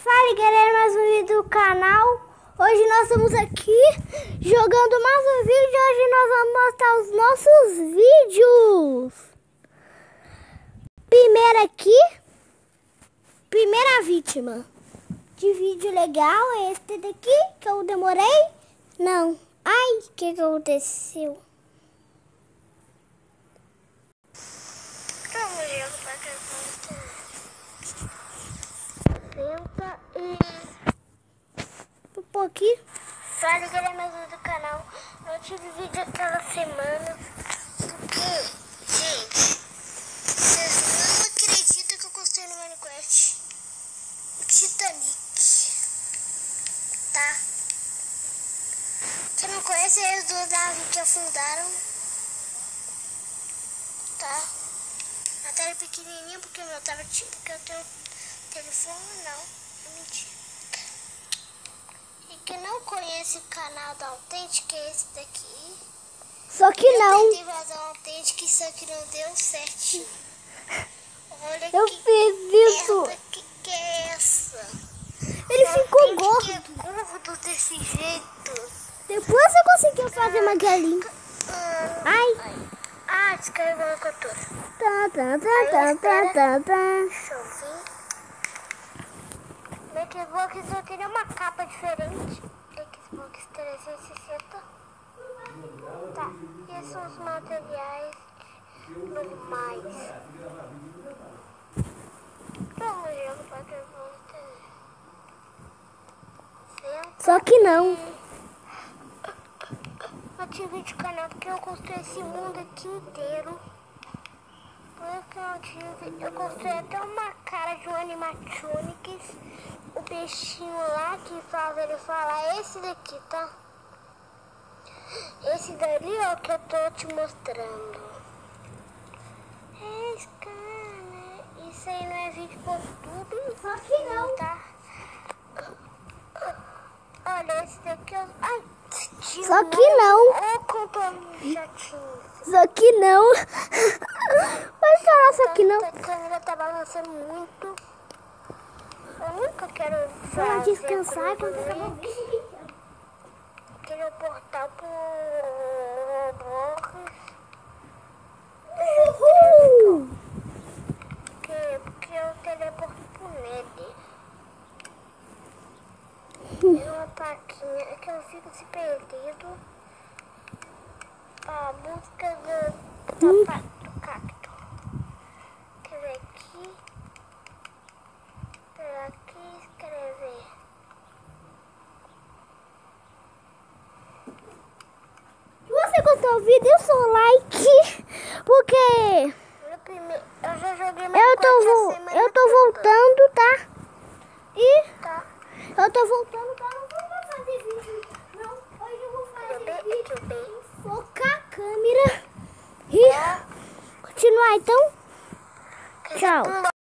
Fala galera, mais um vídeo do canal. Hoje nós estamos aqui jogando mais um vídeo. Hoje nós vamos mostrar os nossos vídeos. Primeiro aqui, primeira vítima de vídeo legal é este daqui, que eu demorei. Não, ai, o que aconteceu? Senta e um pouquinho. Fala galera, mais um do canal. Eu tive vídeo aquela semana porque, gente, vocês não acreditam que eu construí no Minecraft o Titanic, tá? Quem não conhece é os dois navios que afundaram, tá? A tela é pequenininha porque o meu tava tipo, porque eu tenho telefone, não, é mentira. E quem não conhece o canal da Authentic é esse daqui. Só que não. Eu tentei fazer um Authentic, só que não deu certinho. Olha eu fiz isso. Que é essa? Ele ficou gordo. É gordo desse jeito. Depois você conseguiu fazer uma galinha. Ai. Ah, descarregou a captura. Deixa eu ver. No Xbox eu teria uma capa diferente. Xbox 360. Tá, esses são os materiais normais. Vamos jogar para que só que não. Eu tive de canal porque eu construí esse mundo aqui inteiro. Eu construí até uma cara de um animatronics. O peixinho lá que faz ele falar, esse daqui, tá? Esse dali, ó, que eu tô te mostrando. Esse cara, isso aí não é vídeo por tudo. Só que não, tá? Olha, esse daqui, ó. Ai, só que não. Só que não. Vai chorar, só que não. A câmera tá balançando muito. Eu nunca quero fazer descansar quando acabar o vídeo. Queria portar pro Roblox. Uhul! Porque eu teleporto pro Nether. Tem uma plaquinha que eu fico se perdido. A busca do cacto. Quer ver aqui? Aqui escrever. Se você gostou do vídeo, dê o seu like. Porque eu já joguei eu tô voltando, tá? E tá. Eu tô voltando, tá? Não vou fazer vídeo. Não, hoje eu vou fazer vídeo. Focar a câmera e continuar, então. Tchau.